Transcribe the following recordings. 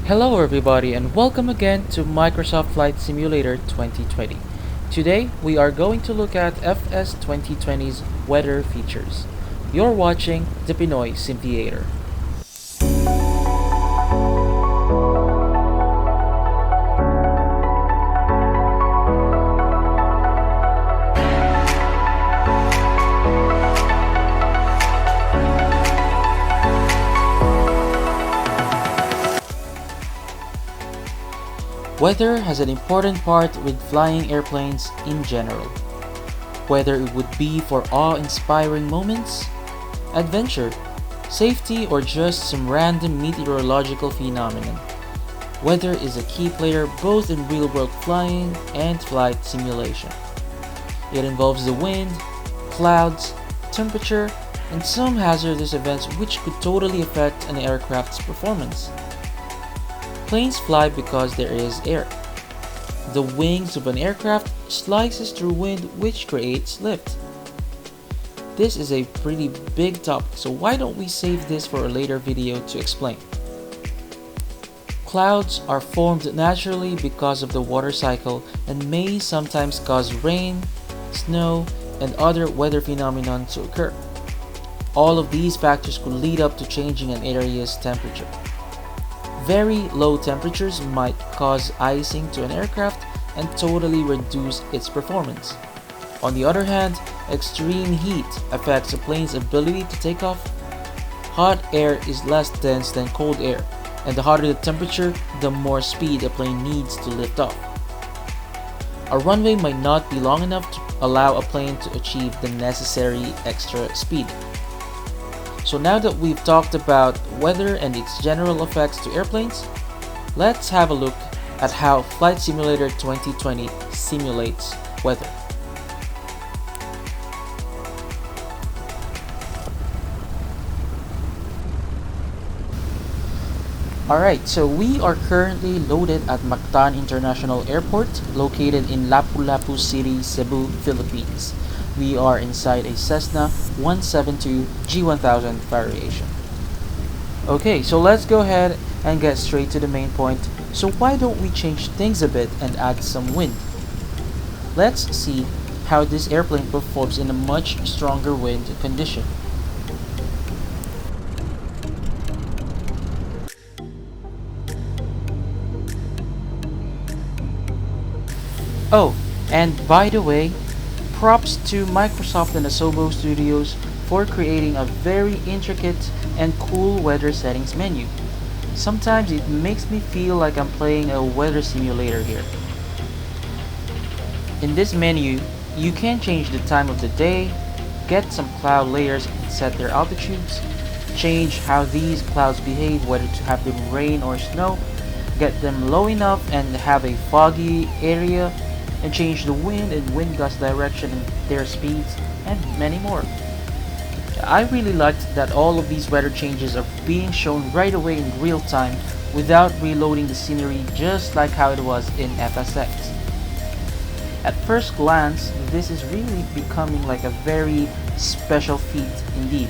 Hello everybody and welcome again to Microsoft Flight Simulator 2020. Today we are going to look at FS 2020's weather features. You're watching the Pinoy Sim Theater. Weather has an important part with flying airplanes in general. Whether it would be for awe-inspiring moments, adventure, safety, or just some random meteorological phenomenon, weather is a key player both in real-world flying and flight simulation. It involves the wind, clouds, temperature, and some hazardous events which could totally affect an aircraft's performance. Planes fly because there is air. The wings of an aircraft slices through wind which creates lift. This is a pretty big topic, so why don't we save this for a later video to explain. Clouds are formed naturally because of the water cycle and may sometimes cause rain, snow, and other weather phenomena to occur. All of these factors could lead up to changing an area's temperature. Very low temperatures might cause icing to an aircraft and totally reduce its performance. On the other hand, extreme heat affects a plane's ability to take off. Hot air is less dense than cold air, and the hotter the temperature, the more speed a plane needs to lift off. A runway might not be long enough to allow a plane to achieve the necessary extra speed. So now that we've talked about weather and its general effects to airplanes, let's have a look at how Flight Simulator 2020 simulates weather. Alright, so we are currently loaded at Mactan International Airport, located in Lapu-Lapu City, Cebu, Philippines. We are inside a Cessna 172 G1000 variation. Okay, so let's go ahead and get straight to the main point. So why don't we change things a bit and add some wind? Let's see how this airplane performs in a much stronger wind condition. Oh, and by the way, props to Microsoft and Asobo Studios for creating a very intricate and cool weather settings menu. Sometimes it makes me feel like I'm playing a weather simulator here. In this menu, you can change the time of the day, get some cloud layers and set their altitudes, change how these clouds behave, whether to have them rain or snow, get them low enough and have a foggy area, and change the wind and wind gust direction and their speeds, and many more. I really liked that all of these weather changes are being shown right away in real time without reloading the scenery, just like how it was in FSX. At first glance, this is really becoming like a very special feat indeed.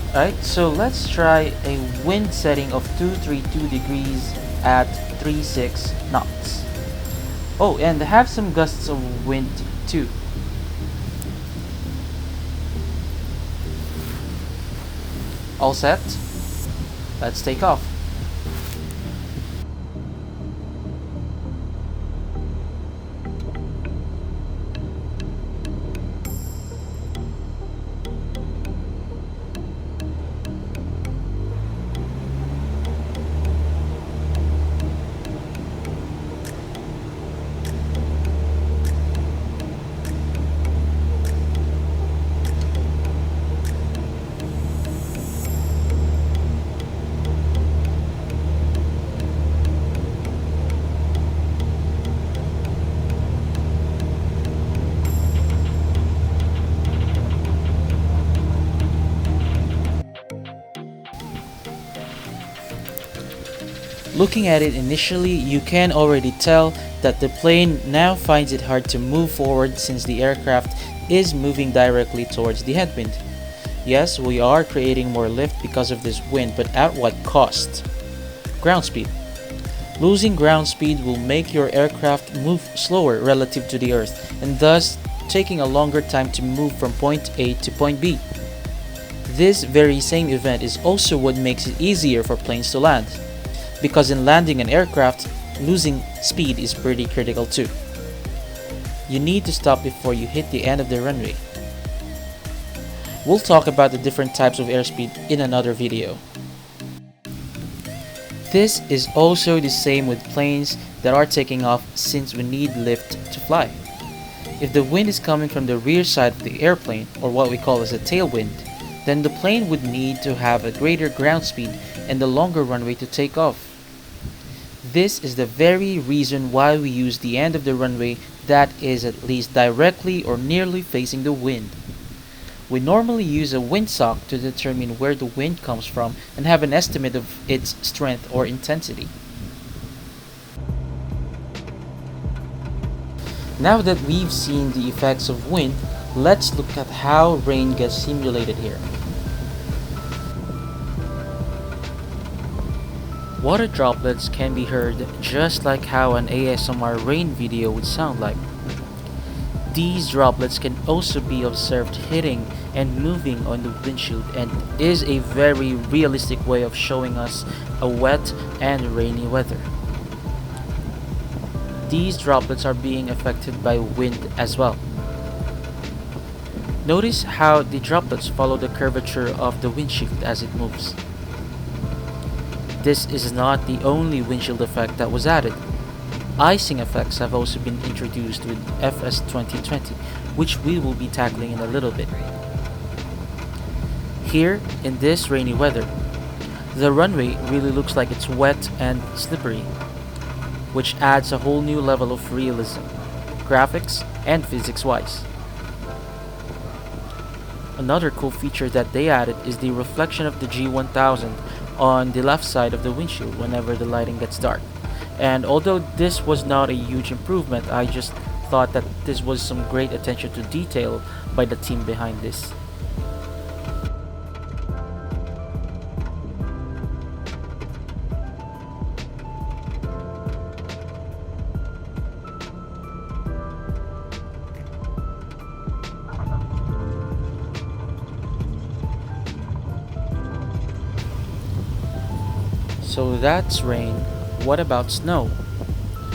Alright, so let's try a wind setting of 232 degrees at 36 knots. Oh, and have some gusts of wind too. All set? Let's take off. Looking at it initially, you can already tell that the plane now finds it hard to move forward since the aircraft is moving directly towards the headwind. Yes, we are creating more lift because of this wind, but at what cost? Ground speed. Losing ground speed will make your aircraft move slower relative to the Earth, and thus taking a longer time to move from point A to point B. This very same event is also what makes it easier for planes to land, because in landing an aircraft, losing speed is pretty critical too. You need to stop before you hit the end of the runway. We'll talk about the different types of airspeed in another video. This is also the same with planes that are taking off since we need lift to fly. If the wind is coming from the rear side of the airplane, or what we call as a tailwind, then the plane would need to have a greater ground speed and a longer runway to take off. This is the very reason why we use the end of the runway that is at least directly or nearly facing the wind. We normally use a windsock to determine where the wind comes from and have an estimate of its strength or intensity. Now that we've seen the effects of wind, let's look at how rain gets simulated here. Water droplets can be heard just like how an ASMR rain video would sound like. These droplets can also be observed hitting and moving on the windshield and is a very realistic way of showing us a wet and rainy weather. These droplets are being affected by wind as well. Notice how the droplets follow the curvature of the windshield as it moves. This is not the only windshield effect that was added. Icing effects have also been introduced with FS 2020, which we will be tackling in a little bit. Here, in this rainy weather, the runway really looks like it's wet and slippery, which adds a whole new level of realism, graphics and physics-wise. Another cool feature that they added is the reflection of the G1000 on the left side of the windshield whenever the lighting gets dark. And although this was not a huge improvement, I just thought that this was some great attention to detail by the team behind this. So that's rain. What about snow?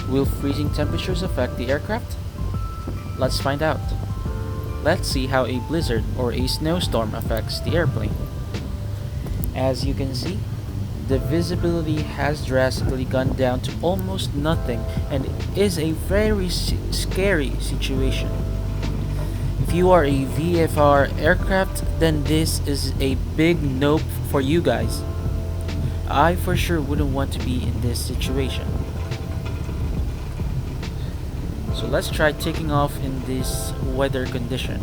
Will freezing temperatures affect the aircraft? Let's find out. Let's see how a blizzard or a snowstorm affects the airplane. As you can see, the visibility has drastically gone down to almost nothing and is a very scary situation. If you are a VFR aircraft, then this is a big nope for you guys. I for sure wouldn't want to be in this situation. So let's try taking off in this weather condition.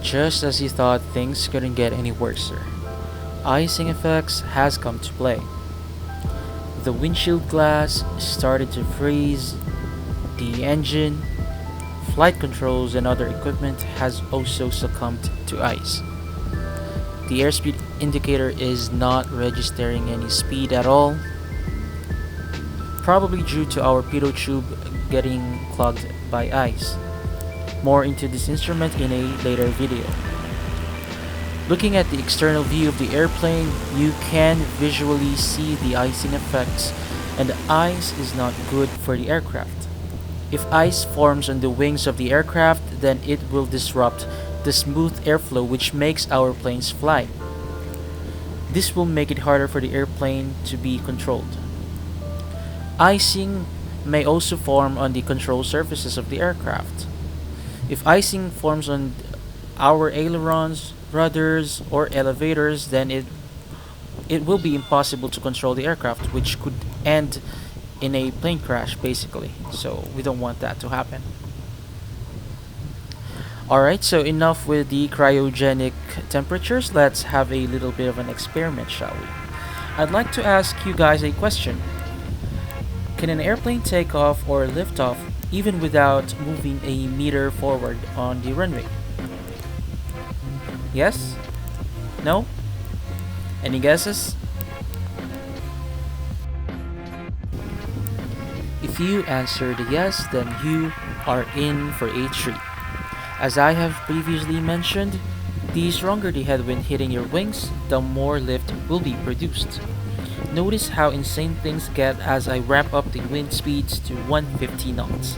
Just as you thought, things couldn't get any worse. Icing effects has come to play. The windshield glass started to freeze, the engine, flight controls and other equipment has also succumbed to ice. The airspeed indicator is not registering any speed at all, probably due to our pitot tube getting clogged by ice. More into this instrument in a later video. Looking at the external view of the airplane, you can visually see the icing effects, and ice is not good for the aircraft. If ice forms on the wings of the aircraft, then it will disrupt the smooth airflow which makes our planes fly. This will make it harder for the airplane to be controlled. Icing may also form on the control surfaces of the aircraft. If icing forms on our ailerons, rudders, or elevators, then it will be impossible to control the aircraft, which could end in a plane crash basically. So we don't want that to happen. Alright, so enough with the cryogenic temperatures. Let's have a little bit of an experiment, shall we? I'd like to ask you guys a question. Can an airplane take off or lift off even without moving a meter forward on the runway? Yes? No? Any guesses? If you answered yes, then you are in for a treat. As I have previously mentioned, the stronger the headwind hitting your wings, the more lift will be produced. Notice how insane things get as I ramp up the wind speeds to 150 knots.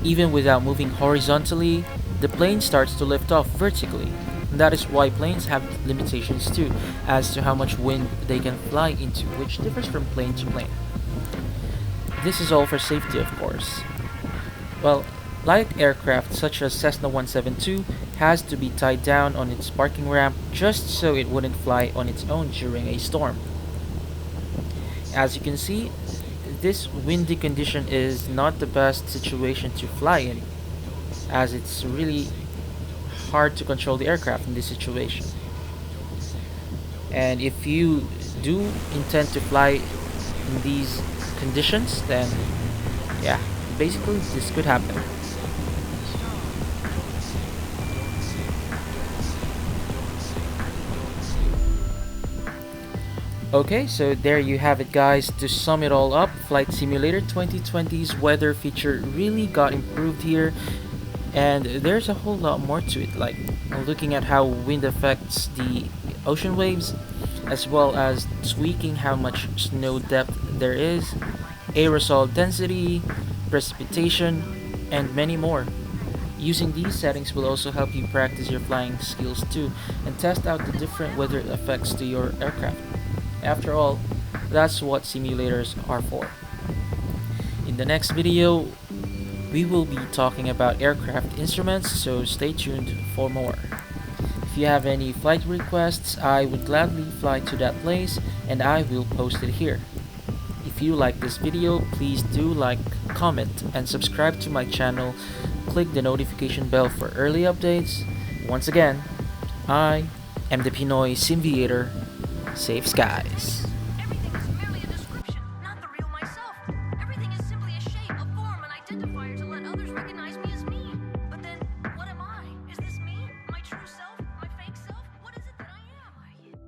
Even without moving horizontally, the plane starts to lift off vertically. And that is why planes have limitations too, as to how much wind they can fly into, which differs from plane to plane. This is all for safety, of course. Well, light aircraft such as Cessna 172 has to be tied down on its parking ramp just so it wouldn't fly on its own during a storm. As you can see, this windy condition is not the best situation to fly in, as it's really hard to control the aircraft in this situation. And if you do intend to fly in these conditions, then yeah, basically this could happen. Okay, so there you have it, guys. To sum it all up, Flight Simulator 2020's weather feature really got improved here, and there's a whole lot more to it, like looking at how wind affects the ocean waves, as well as tweaking how much snow depth there is, aerosol density, precipitation, and many more. Using these settings will also help you practice your flying skills too, and test out the different weather effects to your aircraft. After all, that's what simulators are for. In the next video, we will be talking about aircraft instruments, so stay tuned for more. If you have any flight requests, I would gladly fly to that place and I will post it here. If you like this video, please do like, comment, and subscribe to my channel. Click the notification bell for early updates. Once again, I am the Pinoy Simviator. Safe skies.